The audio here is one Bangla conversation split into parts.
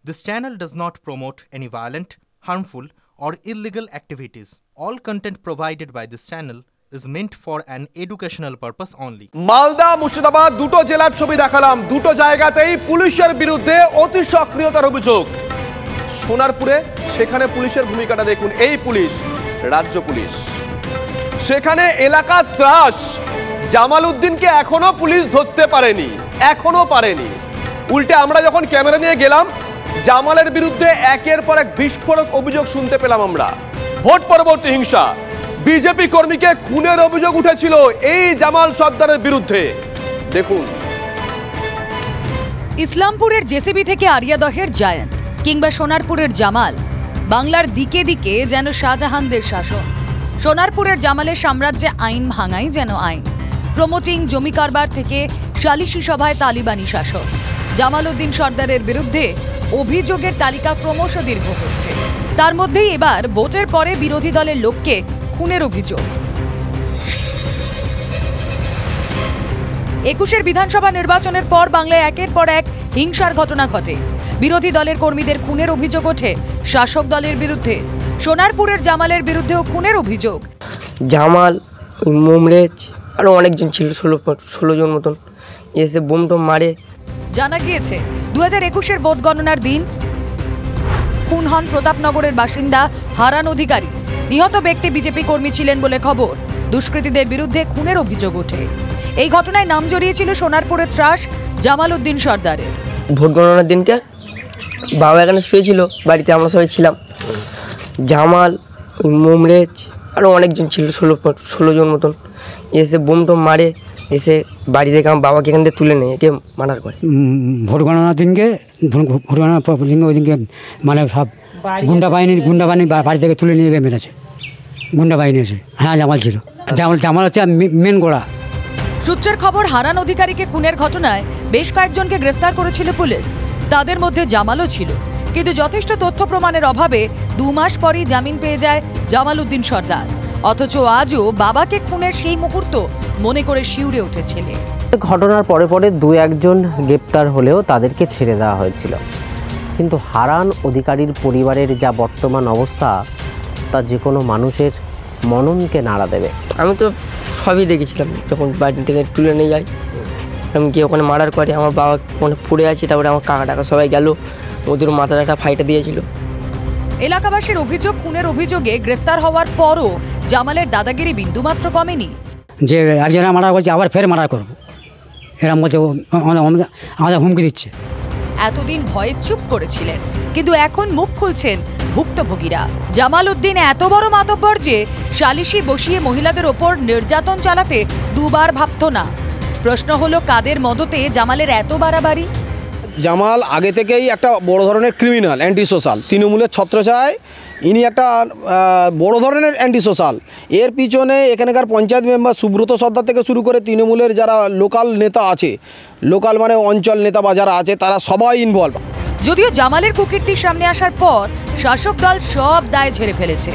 This channel does not promote any violent, harmful, or illegal activities. All content provided by this channel is meant for an educational purpose only. Malda Murshidabad দুটো জেলার ছবি দেখালাম, দুটো জায়গাতেই পুলিশের বিরুদ্ধে অতি সক্রিয়তার অভিযোগ। সোনারপুরে সেখানে পুলিশের ভূমিকাটা দেখুন, এই পুলিশ রাজ্য পুলিশ, সেখানে এলাকা ত্রাস। জামাল উদ্দিনকে এখনো পুলিশ ধরতে পারেনি, উল্টে আমরা যখন ক্যামেরা নিয়ে গেলাম জামালের বিরুদ্ধে একের পর এক বিস্ফোরক অভিযোগ শুনতে পেলাম আমরা। ভোট পরবর্তী হিংসা, বিজেপি কর্মীকে খুনের অভিযোগ উঠেছিল এই জামাল সর্দারের বিরুদ্ধে। দেখুন, ইসলামপুরের জেসিবি থেকে আরিয়াদহের জায়ান্ট কিংবা সোনারপুরের জামাল, বাংলার দিকে দিকে যেন শাহজাহানদের শাসন। সোনারপুরের জামালের সাম্রাজ্যে আইন ভাঙাই যেন আইন, প্রমোটিং জমি কারবার থেকে সালিশি সভায় তালিবানি শাসন। জামাল উদ্দিন সর্দারের বিরুদ্ধে অভিযোগের তালিকা ক্রমশ দীর্ঘ হচ্ছে। তার মধ্যেই এবার ভোটের পরে বিরোধী দলের লোককে খুনের অভিযোগ। ২১ বিধানসভা নির্বাচনের পর বাংলায় একের পর এক হিংসার ঘটনা ঘটে। বিরোধী দলের কর্মীদের খুনের অভিযোগ ওঠে শাসক দলের বিরুদ্ধে। সোনারপুরের জামালের বিরুদ্ধেও খুনের অভিযোগ। জামাল, মোমরেজ আরও অনেকজন ছিল, ১৬ জন মতন এসে বোম টোম মারে। জানা গিয়েছে ২০২১ ভোট গণনার দিন খুন হন প্রতাপনগরের বাসিন্দা হারান অধিকারী। নিহত ব্যক্তি বিজেপি কর্মী ছিলেন বলে খবর। দুষ্কৃতীদের বিরুদ্ধে খুনের অভিযোগ ওঠে। এই ঘটনায় নাম জড়িয়েছিল সোনারপুরের ত্রাস জামাল উদ্দিন সর্দারের। ভোট গণনার দিনকে বাবা এখানে শুয়েছিল, বাড়িতে আমরা সবাই ছিলাম। জামাল, মোমরেজ আরও অনেকজন ছিল, ১৬ জন মতন এসে বোম টোম মারে, এসে বাড়ি থেকে আমার বাবাকে এখান থেকে তুলে নেয়, একে মার্ডার করে। ভোট গণনার দিনকে ওই দিনকে মানে সব গুন্ডা বাহিনী বাড়ি থেকে তুলে নিয়ে গিয়ে মেরেছে, গুন্ডা বাহিনী এসে। হ্যাঁ, জামাল ছিল, জামাল হচ্ছে মেন গোড়া। সূত্রের খবর, হারান অধিকারীকে খুনের ঘটনায় বেশ কয়েকজনকে গ্রেফতার করেছিল পুলিশ। তাদের মধ্যে জামালও ছিল, কিন্তু যথেষ্ট তথ্য প্রমাণের অভাবে ২ মাস পরই জামিন পেয়ে যায় জামাল উদ্দিন সর্দার। অথচ আজও বাবাকে খুনের সেই মুহূর্ত মনে করে শিউরে উঠেছিল। ঘটনার পরে পরে ২-১ গ্রেপ্তার হলেও তাদেরকে ছেড়ে দেওয়া হয়েছিল। কিন্তু হারান অধিকারীর পরিবারের যা বর্তমান অবস্থা, তা যে কোনো মানুষের মননকে নাড়া দেবে। আমি তো সবই দেখেছিলাম, যখন বাড়ি থেকে তুলে নিয়ে যাই, আমি গিয়ে ওখানে মার্ডার করে। আমার বাবা ওখানে পড়ে আছে, তারপরে আমার কাকা টাকা সবাই গেল, ওদের মাথায় একটা ফাইটা দিয়েছিল। এলাকাবাসীর অভিযোগ, খুনের অভিযোগে গ্রেফতার হওয়ার পরও জামালের দাদাগিরি বিন্দুমাত্র কমেনি। যে একজনে মার্ডার করছে, আবার ফের মার্ডার করবো, এরকম বলছে, আমাদের হুমকি দিচ্ছে। এতদিন ভয়ে চুপ করেছিলেন, কিন্তু এখন মুখ খুলছেন ভুক্তভোগীরা। জামাল উদ্দিন এত বড় মাতব্বর যে সালিশি বসিয়ে মহিলাদের ওপর নির্যাতন চালাতে দুবার ভাবত না। প্রশ্ন হলো, কাদের মদতে জামালের এত বাড়াবাড়ি? জামাল আগে থেকেই একটা বড় ধরনের ক্রিমিনাল, অ্যান্টি সোশ্যাল, তৃণমূলের ছত্রছায়ায় ইনি একটা বড় ধরনের অ্যান্টি সোশ্যাল। এর পিছনে এখানকার পঞ্চায়েত মেম্বার সুব্রত সর্দার থেকে শুরু করে তৃণমূলের যারা লোকাল নেতা আছে, লোকাল মানে অঞ্চল নেতা বা যারা আছে, তারা সবাই ইনভলভ। যদিও জামালের কুকীর্তির সামনে আসার পর শাসক দল সব দায় ঝেড়ে ফেলেছে,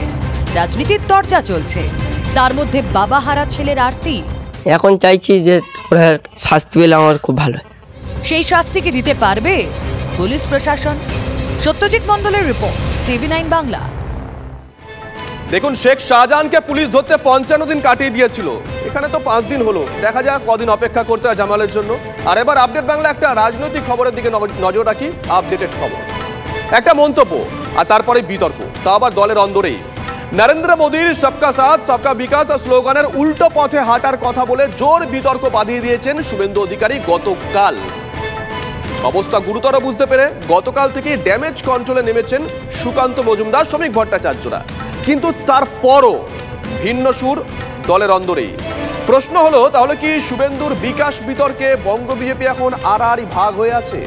রাজনীতির চর্চা চলছে, তার মধ্যে বাবা হারা ছেলের আরতি। এখন চাইছি যে ওরা শাস্তি পেলে আমার খুব ভালো। সেই শাস্তি কি দিতে পারবে পুলিশ প্রশাসন? সত্যজিৎ মণ্ডলের রিপোর্ট, TV9 বাংলা। দেখুন, শেখ শাহজাহানকে পুলিশ ধরতে ৫৫ দিন কাটিয়ে দিয়েছিল, এখানে তো ৫ দিন হলো। দেখা যাক কদিন অপেক্ষা করতে হয় জামালের জন্য। আর এবার আপডেট বাংলা একটা রাজনৈতিক খবরের দিকে নজর রাখি। আপডেটেড খবর, একটা মন্তব্য আর তারপরে বিতর্ক, তা আবার দলের অন্দরেই। নরেন্দ্র মোদীর সবকা সাথ সবকা বিকাশ স্লোগানের উল্টো পথে হাঁটার কথা বলে জোর বিতর্ক বাঁধিয়ে দিয়েছেন শুভেন্দু অধিকারী গতকাল। অবস্থা গুরুতর বুঝতে পেরে গতকাল থেকে ড্যামেজ কন্ট্রোলে নেমেছেন সুকান্ত মজুমদার, শ্রমিক ভট্টাচার্যরা। কিন্তু তারপরও ভিন্ন সুর দলের অন্দরেই। প্রশ্ন হলো, তাহলে কি শুভেন্দুর বিকাশ বিতর্কে বঙ্গ বিজেপি এখন আড়াআড়ি ভাগ হয়ে আছে?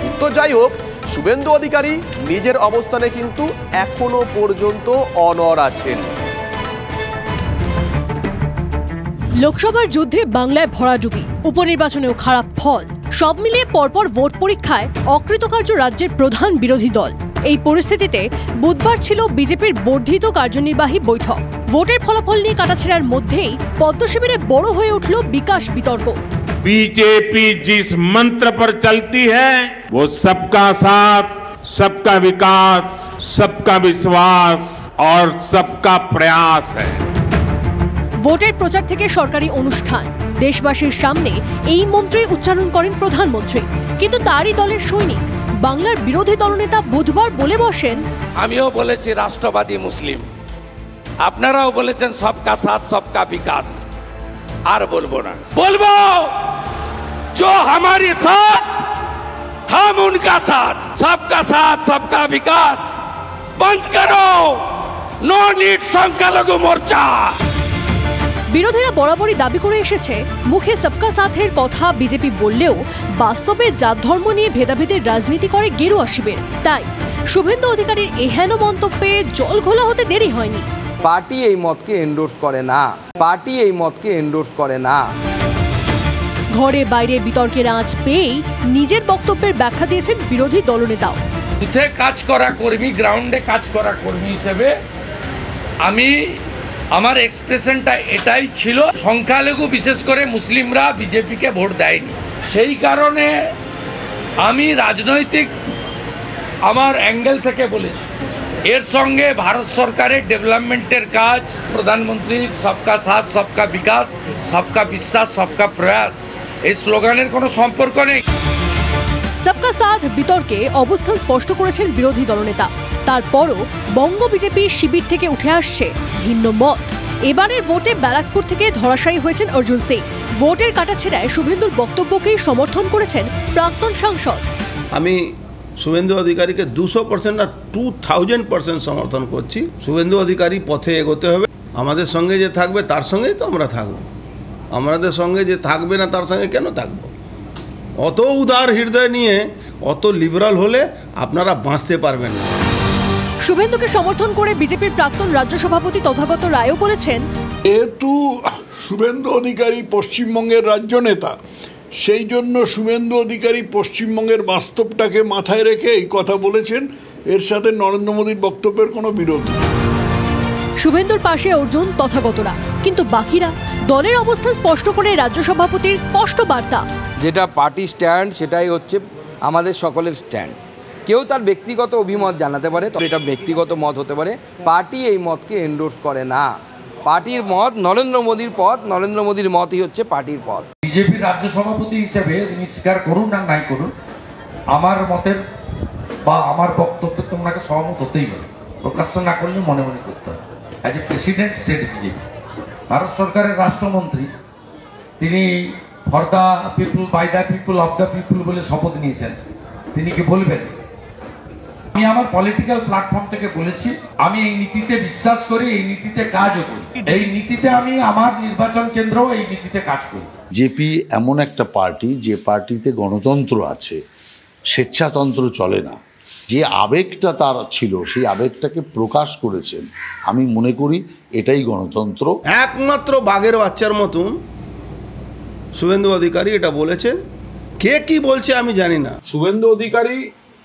উত্তর যাই হোক, শুভেন্দু অধিকারী নিজের অবস্থানে কিন্তু এখনো পর্যন্ত অনড় আছেন। লোকসভার যুদ্ধে বাংলায় ভরাডুবি, উপনির্বাচনেও খারাপ ফল, সব মিলিয়ে পরপর ভোট পরীক্ষায় অকৃতকার্য রাজ্যের প্রধান বিরোধী দল। এই পরিস্থিতিতে বুধবার ছিল বিজেপির বর্ধিত কার্যনির্বাহী বৈঠক। ভোটের ফলাফল নিয়ে কাটাছেড়ার মধ্যেই পদ্ম শিবিরে বড় হয়ে উঠল বিকাশ বিতর্ক। बीजेपी जिस मंत्र पर चलती है वो सबका साथ सबका विकास, सबका विश्वास और सबका प्रयास है। ভোটের প্রচার থেকে সরকারি অনুষ্ঠান, দেশবাসীর সামনে এই মন্ত্রই উচ্চারণ করেন প্রধানমন্ত্রী। কিন্তু তারই দলের সৈনিক বাংলার বিরোধী দলনেতা বুধবার বলে বসেন, আমিও বলেছি রাষ্ট্রবাদী মুসলিম, আপনারাও বলেছেন সবকা সাথ সবকা বিকাশ। আর বলবো না, বলবো जो हमारे साथ हम उनका साथ, सबका साथ सबका विकास। बंद करो नो नीड संख्यालघु मोर्चा। বিরোধীরা বরাবরই দাবি করে এসেছে, মুখে সবকা সাথের কথা বিজেপি বললেও বাস্তবে জাত ধর্ম নিয়ে ভেদাভেদের রাজনীতি করে গেরুয়া শিবির। তাই শুভেন্দু অধিকারীর এহেন মন্তব্যে জল ঘোলা হতে দেরি হয়নি। পার্টি এই মতকে এন্ডোর্স করে না, পার্টি এই মতকে এন্ডোর্স করে না। ঘরে বাইরে বিতর্কের আঁচ পেয়েই নিজের বক্তব্যের ব্যাখ্যা দিয়েছেন বিরোধী দলনেতাও। বুথে কাজ করা কর্মী, গ্রাউন্ডে কাজ করা কর্মী হিসেবে আমি আমার এক্সপ্রেশনটা এটাই ছিল, সংখ্যালঘু বিশেষ করে মুসলিমরা বিজেপিকে ভোট দেয়নি। সেই কারণে আমি রাজনৈতিক আমার অ্যাঙ্গেল থেকে বলেছি, এর সঙ্গে ভারত সরকারের ডেভেলপমেন্টের কাজ, প্রধানমন্ত্রী সবকা সাথ সবকা বিকাশ, সবকা বিশ্বাস সবকা প্রয়াস, এই স্লোগানের কোনো সম্পর্ক নেই। সবকা সাথ বিতর্কে অবস্থান স্পষ্ট করেছেন বিরোধী দলনেতা। তারপরও বঙ্গ বিজেপি শিবির থেকে উঠে আসছে ভিন্ন মত। এবারের ভোটে ব্যারাকপুর থেকে ধরাশায়ী হয়েছেন অর্জুন সিং। ভোটের কাটাছেড়ায় শুভেন্দুর বক্তব্যকেই সমর্থন করেছেন প্রাক্তন সাংসদ। আমি শুভেন্দু অধিকারীকে 200% না 2000% সমর্থন করছি। শুভেন্দু অধিকারী পথে এগোতে হবে। আমাদের সঙ্গে যে থাকবে তার সঙ্গেই তো আমরা থাকবো, আমাদের সঙ্গে যে থাকবে না তার সঙ্গে কেন থাকবো? অত উদার হৃদয় নিয়ে অত লিবারাল হলে আপনারা বাঁচতে পারবেন না। শুভেন্দুকে সমর্থন করে বিজেপির প্রাক্তন রাজ্য সভাপতি তথাগত রায়ও বলেছেন, যেহেতু শুভেন্দু অধিকারী পশ্চিমবঙ্গের রাজ্য নেতা, সেই জন্য শুভেন্দু অধিকারী পশ্চিমবঙ্গের বাস্তবটাকে মাথায় রেখে এই কথা বলেছেন। এর সাথে নরেন্দ্র মোদীর বক্তব্যের কোনো বিরোধ নেই। শুভেন্দুর পাশে অর্জুন, তথাগতরা। কিন্তু বাকিরা? দলের অবস্থান স্পষ্ট করে রাজ্য সভাপতির স্পষ্ট বার্তা, যেটা পার্টি স্ট্যান্ড সেটাই হচ্ছে আমাদের সকলের স্ট্যান্ড। কেউ তার ব্যক্তিগত অভিমত জানাতে পারে, তবে এটা ব্যক্তিগত মত হতে পারে। পার্টি এই মতকে এন্ডোর্স করে না। পার্টির মত নরেন্দ্র মোদীর পথ, নরেন্দ্র মোদীর মতই হচ্ছে পার্টির পথ। বিজেপির রাজ্য সভাপতি হিসেবে তিনি স্বীকার করুন আর নাই করুন, আমার মতের বা আমার বক্তব্যে তোমাকে সহমত হতেই হবে। প্রকাশ্য না করলে মনে মনে করতে হবে। As a president state BJP, Bharat সরকারের রাষ্ট্রমন্ত্রী, তিনি for the people, by the people, of the people বলে শপথ নিয়েছেন। তিনি কি বলবেন? আমি আমার পলিটিক্যাল প্ল্যাটফর্ম থেকে বলেছি, আমি এই নীতিতে বিশ্বাস করি, এই নীতিতে কাজও করি। এই নীতিতে আমি আমার নির্বাচন কেন্দ্র এই নীতিতে কাজ করি। জেপি এমন একটা পার্টি যে পার্টিতে গণতন্ত্র আছে, স্বেচ্ছাতন্ত্র চলে না। যে আবেগটা তার ছিল সেই আবেগটাকে প্রকাশ করেছেন, আমি মনে করি এটাই গণতন্ত্র। একমাত্র বাঘের বাচ্চার মতন শুভেন্দু অধিকারী এটা বলেছেন। কে কি বলছে আমি জানি না। শুভেন্দু অধিকারী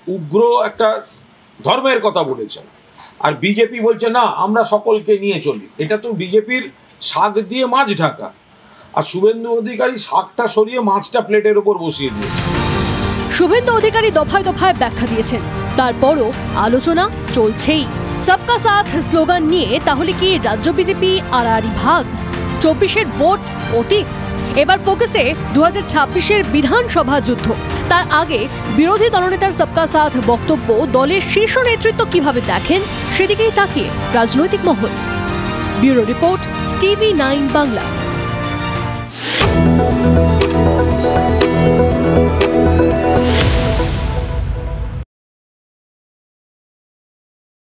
উগ্র একটা ধর্মের কথা বলেছেন, আর বিজেপি বলছে না আমরা সকলকে নিয়ে চলি। এটা তো বিজেপির শাক দিয়ে মাছ ঢাকা, আর শুভেন্দু অধিকারী শাকটা সরিয়ে মাছটা প্লেটের উপর বসিয়ে দিয়েছে। শুভেন্দু অধিকারী দফায় দফায় ব্যাখ্যা দিয়েছেন, তারপরও আলোচনা চলছেই। সবকা সাথ স্লোগান নিয়ে তাহলে কি রাজ্য বিজেপি আড়াআড়ি ভাগ? 24-এর ভোট অতীত, এবার ফোকাসে 2026-এর বিধানসভা যুদ্ধ। তার আগে বিরোধী দলনেতার সবকা সাথ বক্তব্য দলের শীর্ষ নেতৃত্ব কিভাবে দেখেন সেদিকেই তাকিয়ে রাজনৈতিক মহল। Bureau report, TV9 Bangla.